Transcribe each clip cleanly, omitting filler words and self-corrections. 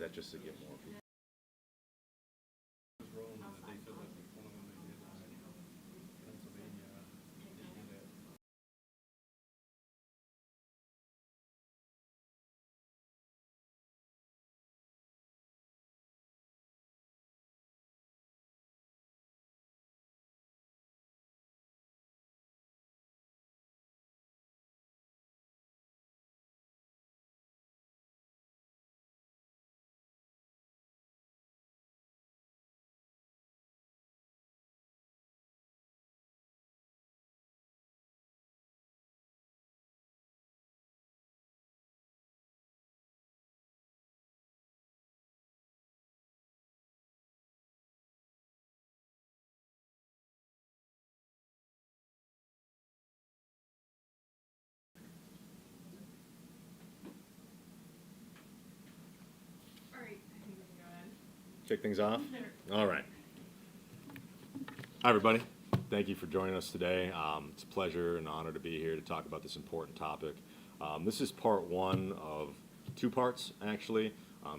that just to get more people? All right, I think we can go ahead. Kick things off? All right. Hi, everybody. Thank you for joining us today. It's a pleasure and honor to be here to talk about this important topic. This is part one of two parts, actually,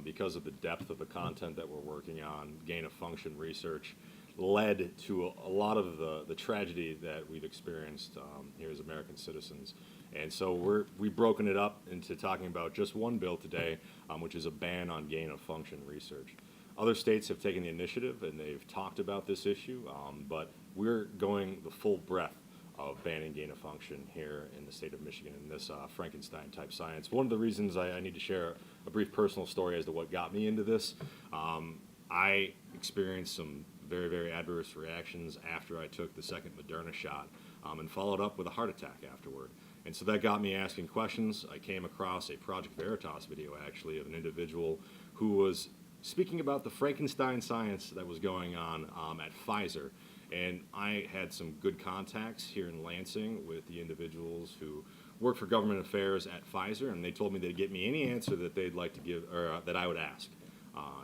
because of the depth of the content that we're working on. Gain of function research led to a lot of the tragedy that we've experienced here as American citizens. And so we've broken it up into talking about just one bill today, which is a ban on gain of function research. Other states have taken the initiative and they've talked about this issue, but we're going the full breadth of banning gain of function here in the state of Michigan in this Frankenstein type science. One of the reasons I need to share a brief personal story as to what got me into this, I experienced some very, very adverse reactions after I took the second Moderna shot and followed up with a heart attack afterward. And so that got me asking questions. I came across a Project Veritas video, actually, of an individual who was speaking about the Frankenstein science that was going on at Pfizer. And I had some good contacts here in Lansing with the individuals who work for government affairs at Pfizer, and they told me they'd get me any answer that they'd like to give, or that I would ask.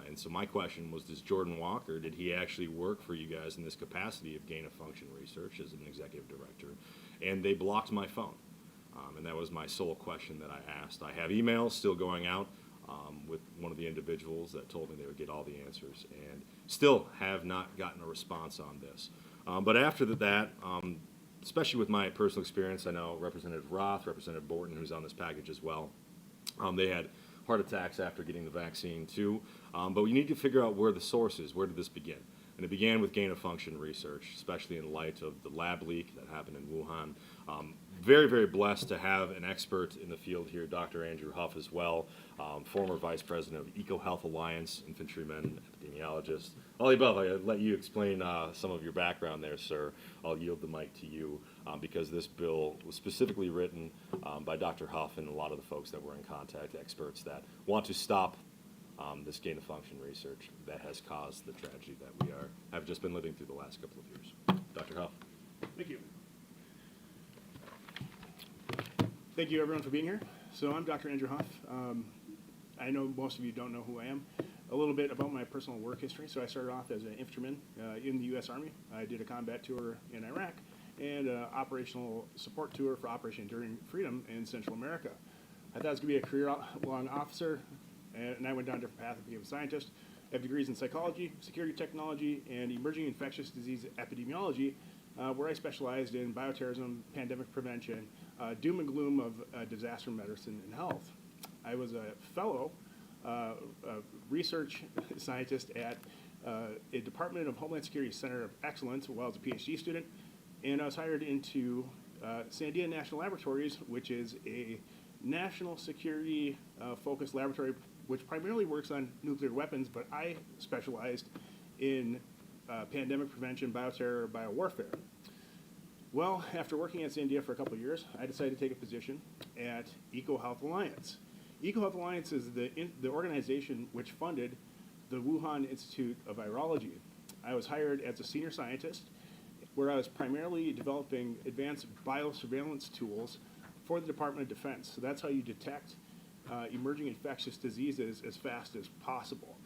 And so my question was, does Jordan Walker, did he actually work for you guys in this capacity of gain of function research as an executive director? And they blocked my phone. And that was my sole question that I asked. I have emails still going out with one of the individuals that told me they would get all the answers, and still have not gotten a response on this. But after that, especially with my personal experience, I know Representative Roth, Representative Borton, who's on this package as well, they had heart attacks after getting the vaccine too. But we need to figure out where the source is. Where did this begin? And it began with gain of function research, especially in light of the lab leak that happened in Wuhan. Very, very blessed to have an expert in the field here, Dr. Andrew Huff as well, former Vice President of EcoHealth Alliance, infantryman, epidemiologist. All the above, I'll let you explain some of your background there, sir. I'll yield the mic to you because this bill was specifically written by Dr. Huff and a lot of the folks that were in contact, experts that want to stop this gain of function research that has caused the tragedy that we have just been living through the last couple of years. Dr. Huff. Thank you. Thank you, everyone, for being here. So I'm Dr. Andrew Huff. I know most of you don't know who I am. A little bit about my personal work history. So I started off as an infantryman in the U.S. Army. I did a combat tour in Iraq and an operational support tour for Operation Enduring Freedom in Central America. I thought I was going to be a career-long officer, and I went down a different path and became a scientist. I have degrees in psychology, security technology, and emerging infectious disease epidemiology, where I specialized in bioterrorism, pandemic prevention, doom and gloom of disaster medicine and health. I was a fellow, a research scientist at a Department of Homeland Security Center of Excellence while I was a PhD student, and I was hired into Sandia National Laboratories, which is a national security focused laboratory which primarily works on nuclear weapons, but I specialized in pandemic prevention, bioterror, biowarfare. Well, after working at Sandia for a couple of years, I decided to take a position at EcoHealth Alliance. EcoHealth Alliance is the organization which funded the Wuhan Institute of Virology. I was hired as a senior scientist, where I was primarily developing advanced biosurveillance tools for the Department of Defense. So that's how you detect emerging infectious diseases as fast as possible,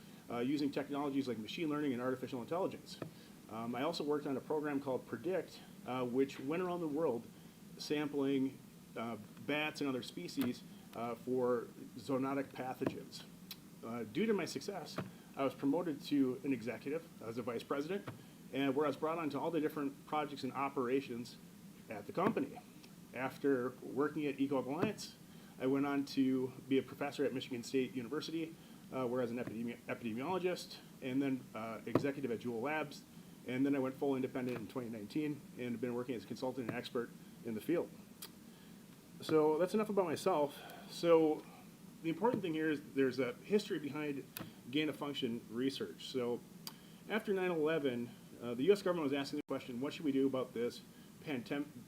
using technologies like machine learning and artificial intelligence. I also worked on a program called Predict, which went around the world sampling bats and other species for zoonotic pathogens. due to my success, I was promoted to an executive as a vice president, and where I was brought on to all the different projects and operations at the company. After working at EcoHealth Alliance, I went on to be a professor at Michigan State University, where I was an epidemiologist, and then executive at Jewel Labs, and then I went full independent in 2019, and have been working as a consultant and expert in the field. So that's enough about myself. So the important thing here is there's a history behind gain-of-function research. So after 9/11, the U.S. government was asking the question, what should we do about this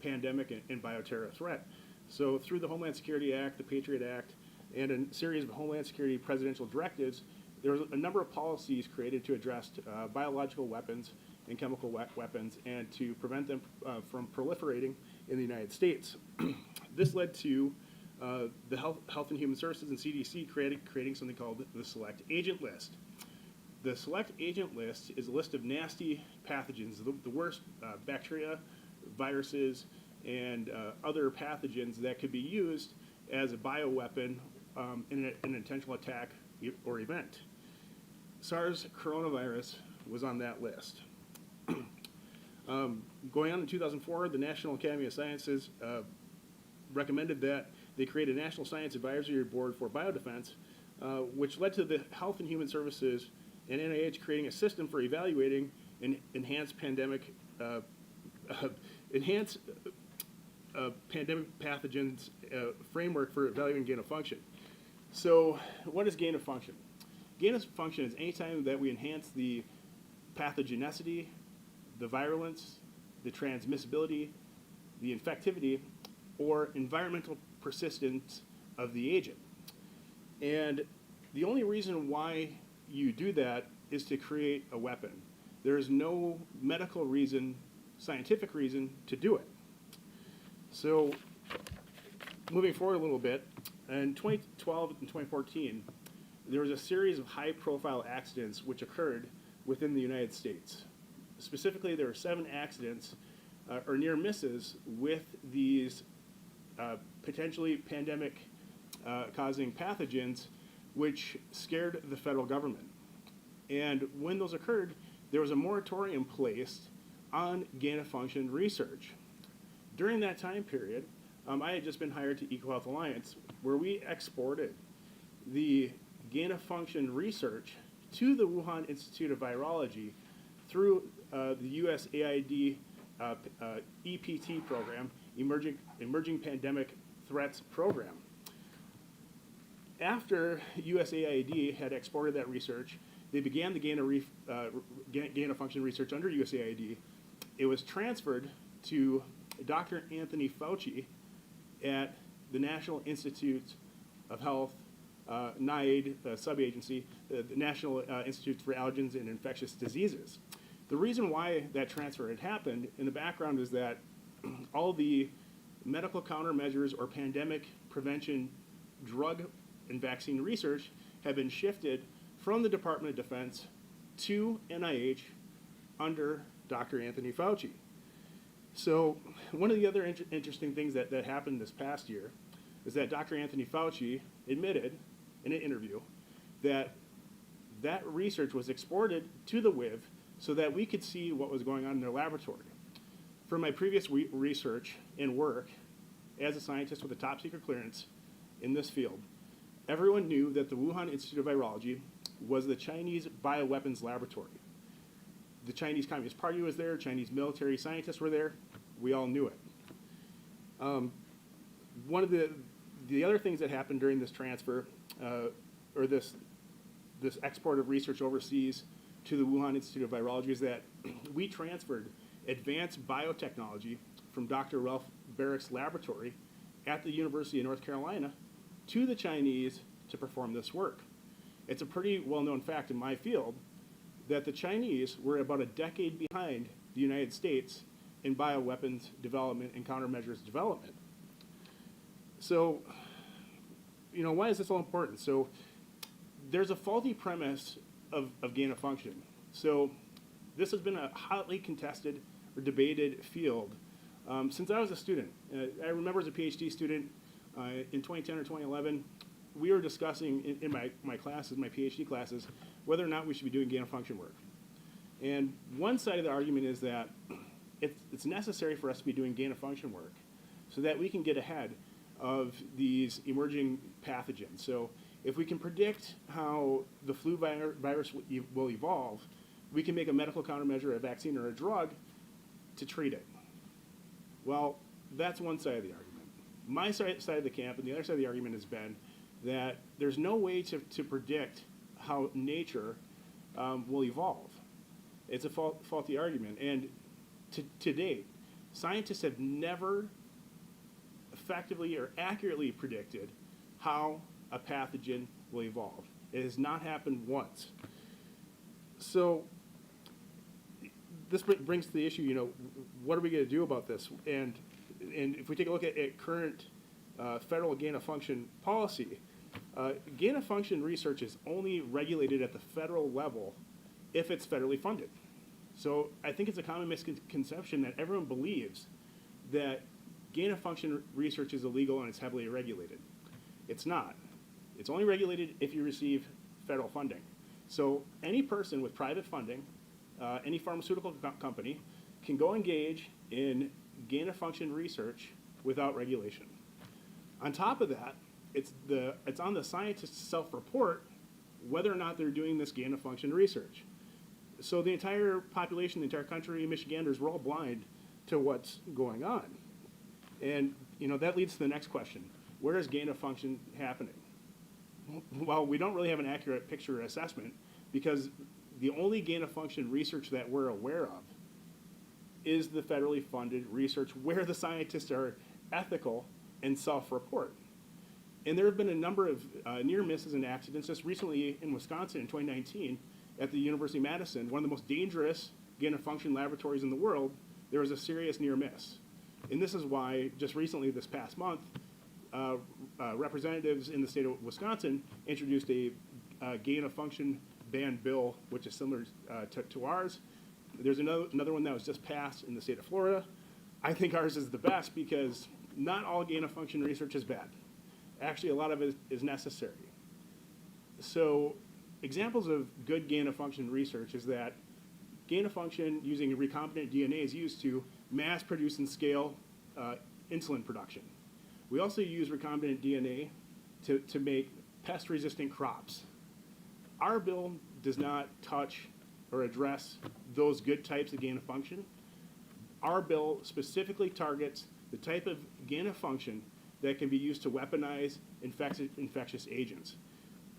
pandemic and bioterror threat? So through the Homeland Security Act, the Patriot Act, and a series of Homeland Security presidential directives, there was a number of policies created to address biological weapons and chemical weapons and to prevent them from proliferating in the United States. This led to the Health and Human Services and CDC creating something called the Select Agent List. The Select Agent List is a list of nasty pathogens, the worst bacteria, viruses, and other pathogens that could be used as a bioweapon in an intentional attack or event. SARS coronavirus was on that list. Going on in 2004, the National Academy of Sciences recommended that they create a National Science Advisory Board for Biodefense, which led to the Health and Human Services and NIH creating a system for evaluating an enhanced pandemic pathogens framework for evaluating gain of function. So what is gain of function? Gain of function is any time that we enhance the pathogenicity, the virulence, the transmissibility, the infectivity, or environmental persistence of the agent. And the only reason why you do that is to create a weapon. There is no medical reason, scientific reason to do it. So moving forward a little bit, in 2012 and 2014, there was a series of high-profile accidents which occurred within the United States. Specifically, there were 7 accidents or near misses with these potentially pandemic-causing pathogens, which scared the federal government. And when those occurred, there was a moratorium placed on gain-of-function research. During that time period, I had just been hired to EcoHealth Alliance, where we exported the gain-of-function research to the Wuhan Institute of Virology through the USAID EPT program, Emerging Pandemic Threats Program. After USAID had exported that research, they began the gain-of-function research under USAID. It was transferred to Dr. Anthony Fauci at the National Institute of Health, NIAID sub-agency, the National Institute for Allergens and Infectious Diseases. The reason why that transfer had happened in the background is that all the medical countermeasures or pandemic prevention drug and vaccine research have been shifted from the Department of Defense to NIH under Dr. Anthony Fauci. So one of the other interesting things that happened this past year is that Dr. Anthony Fauci admitted in an interview that that research was exported to the WIV so that we could see what was going on in their laboratory. From my previous research and work as a scientist with a top secret clearance in this field, everyone knew that the Wuhan Institute of Virology was the Chinese bioweapons laboratory. The Chinese Communist Party was there, Chinese military scientists were there, we all knew it. One of the other things that happened during this transfer, or this export of research overseas to the Wuhan Institute of Virology, is that we transferred advanced biotechnology from Dr. Ralph Barrick's laboratory at the University of North Carolina to the Chinese to perform this work. It's a pretty well-known fact in my field that the Chinese were about a decade behind the United States in bioweapons development and countermeasures development. So, why is this all important? So, there's a faulty premise of gain of function. So, this has been a hotly contested or debated field since I was a student. I remember as a PhD student in 2010 or 2011, we were discussing in my classes, my PhD classes, whether or not we should be doing gain-of-function work. And one side of the argument is that it's necessary for us to be doing gain-of-function work so that we can get ahead of these emerging pathogens. So if we can predict how the flu virus will evolve, we can make a medical countermeasure, a vaccine, or a drug to treat it. Well, that's one side of the argument. My side of the camp and the other side of the argument has been that there's no way to predict how nature will evolve. It's a faulty argument. And to date, scientists have never effectively or accurately predicted how a pathogen will evolve. It has not happened once. So this brings to the issue, what are we going to do about this? And if we take a look at current federal gain-of-function policy, gain-of-function research is only regulated at the federal level if it's federally funded. So I think it's a common misconception that everyone believes that gain-of-function research is illegal and it's heavily regulated. It's not. It's only regulated if you receive federal funding. So any person with private funding, any pharmaceutical company, can go engage in gain-of-function research without regulation. On top of that, it's on the scientists to self-report whether or not they're doing this gain-of-function research. So the entire population, the entire country, Michiganders, we're all blind to what's going on. And that leads to the next question. Where is gain-of-function happening? Well, we don't really have an accurate picture or assessment because the only gain-of-function research that we're aware of is the federally funded research where the scientists are ethical and self-report. And there have been a number of near misses and accidents. Just recently in Wisconsin in 2019 at the University of Madison, one of the most dangerous gain-of-function laboratories in the world, there was a serious near miss. And this is why just recently this past month, representatives in the state of Wisconsin introduced a gain-of-function ban bill, which is similar to ours. There's another one that was just passed in the state of Florida. I think ours is the best because not all gain-of-function research is bad. Actually, a lot of it is necessary. So examples of good gain-of-function research is that gain-of-function using recombinant DNA is used to mass produce and scale insulin production. We also use recombinant DNA to make pest-resistant crops. Our bill does not touch or address those good types of gain-of-function. Our bill specifically targets the type of gain-of-function that can be used to weaponize infectious agents.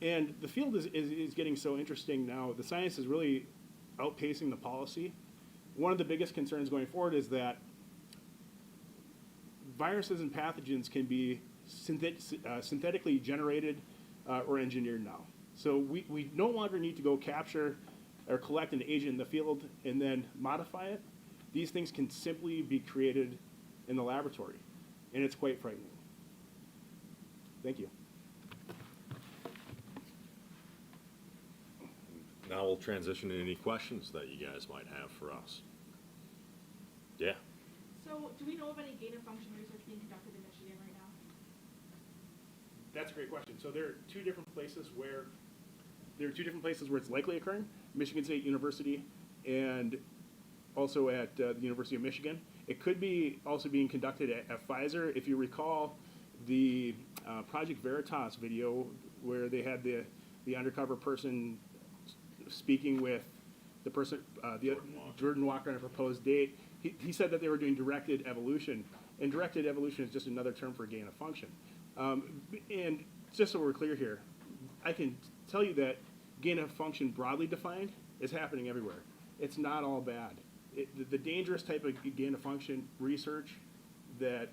And the field is getting so interesting now. The science is really outpacing the policy. One of the biggest concerns going forward is that viruses and pathogens can be synthetically generated or engineered now. So we no longer need to go capture or collect an agent in the field and then modify it. These things can simply be created in the laboratory, and it's quite frightening. Thank you. Now we'll transition to any questions that you guys might have for us. Yeah. So, do we know of any gain-of-function research being conducted in Michigan right now? That's a great question. So there are two different places where it's likely occurring: Michigan State University and also at the University of Michigan. It could be also being conducted at Pfizer. If you recall the Project Veritas video where they had the undercover person speaking with the person, Jordan Walker, on a proposed date, he said that they were doing directed evolution, and directed evolution is just another term for gain of function. And just so we're clear here, I can tell you that gain of function broadly defined is happening everywhere. It's not all bad. The dangerous type of gain of function research that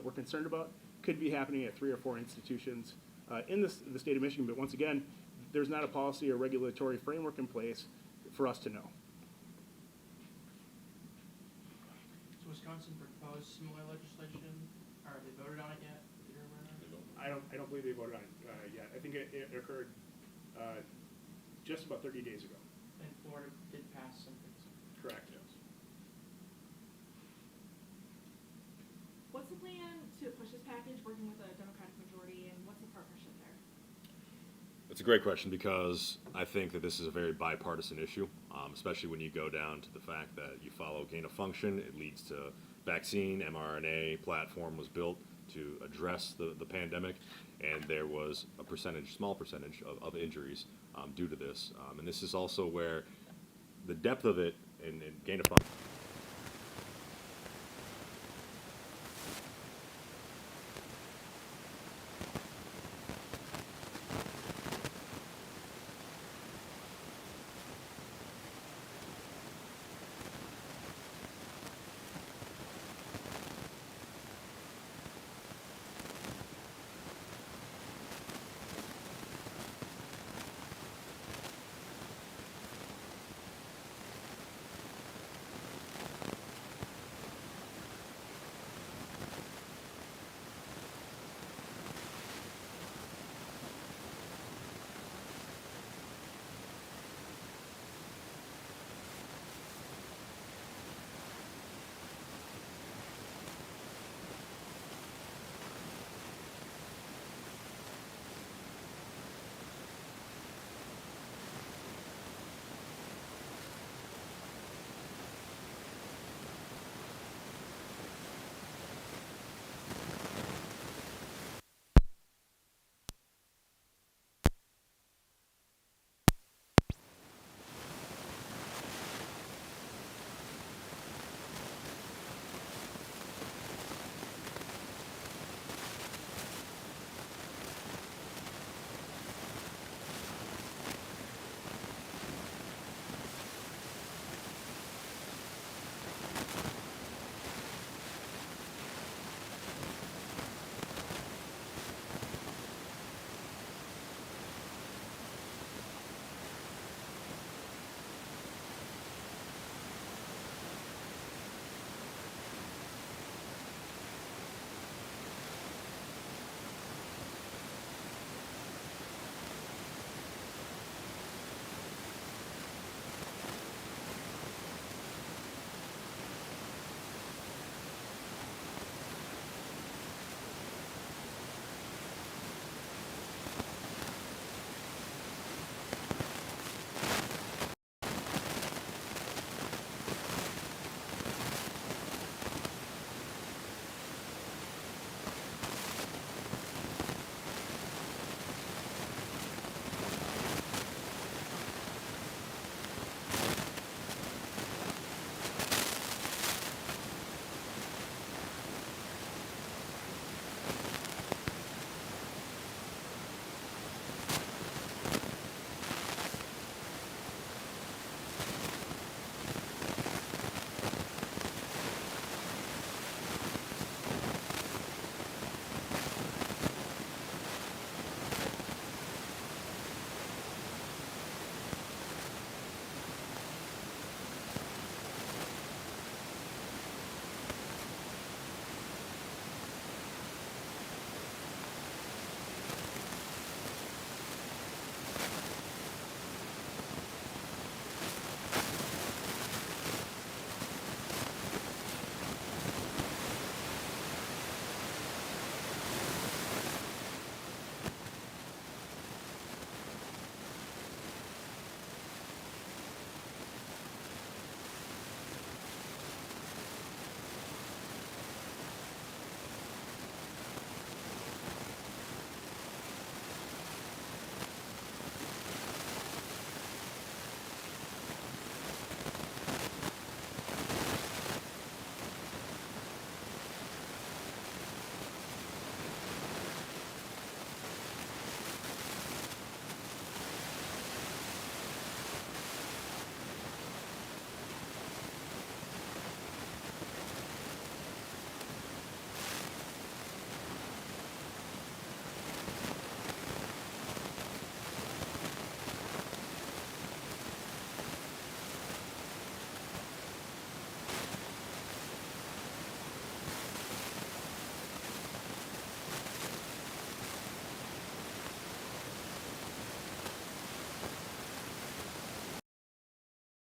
we're concerned about could be happening at 3 or 4 institutions in the state of Michigan, but once again, there's not a policy or regulatory framework in place for us to know. So Wisconsin proposed similar legislation, or have they voted on it yet? That you're aware of? I don't believe they voted on it yet. I think it occurred just about 30 days ago. And Florida did pass some things. Correct. Yes. What's the plan to push this package, working with a Democratic majority, and what's the partnership there? It's a great question because I think that this is a very bipartisan issue, especially when you go down to the fact that you follow gain of function. It leads to vaccine, mRNA platform was built to address the pandemic, and there was a percentage, small percentage of injuries due to this. And this is also where the depth of it in gain of function.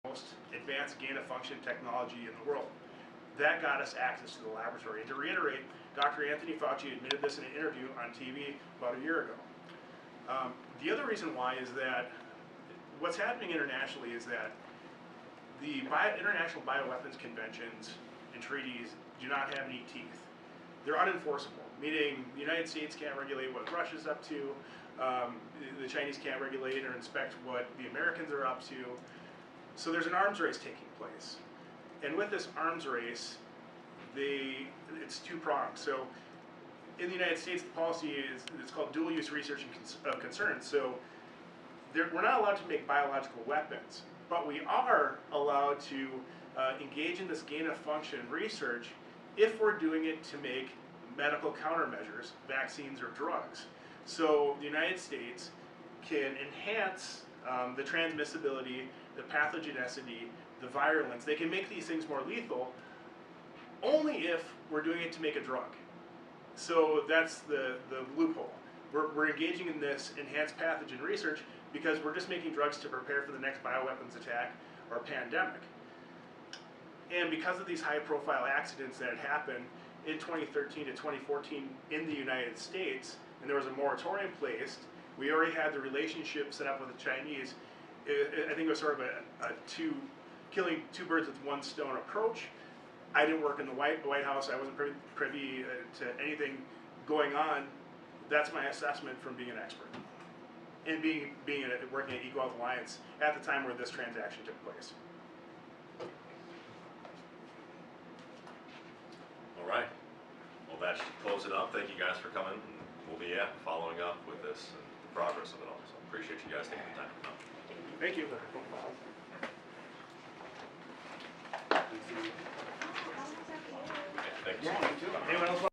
Most advanced gain-of-function technology in the world. That got us access to the laboratory. And to reiterate, Dr. Anthony Fauci admitted this in an interview on TV about a year ago. The other reason why is that what's happening internationally is that the international bioweapons conventions and treaties do not have any teeth. They're unenforceable, meaning the United States can't regulate what Russia's up to, the Chinese can't regulate or inspect what the Americans are up to. So there's an arms race taking place. And with this arms race, it's two-pronged. So in the United States, the policy it's called dual-use research of concern. So we're not allowed to make biological weapons, but we are allowed to engage in this gain-of-function research if we're doing it to make medical countermeasures, vaccines, or drugs. So the United States can enhance the transmissibility, the pathogenicity, the virulence. They can make these things more lethal only if we're doing it to make a drug. So that's the loophole. We're engaging in this enhanced pathogen research because we're just making drugs to prepare for the next bioweapons attack or pandemic. And because of these high-profile accidents that had happened in 2013 to 2014 in the United States, and there was a moratorium placed, we already had the relationship set up with the Chinese. I think it was sort of killing two birds with one stone approach. I didn't work in the White House. I wasn't privy to anything going on. That's my assessment from being an expert and working at Equal Health Alliance at the time where this transaction took place. All right. Well, that should close it up. Thank you guys for coming. And we'll be following up with this and the progress of it all. So appreciate you guys taking the time to come. Thank you. Thanks. Anyone else want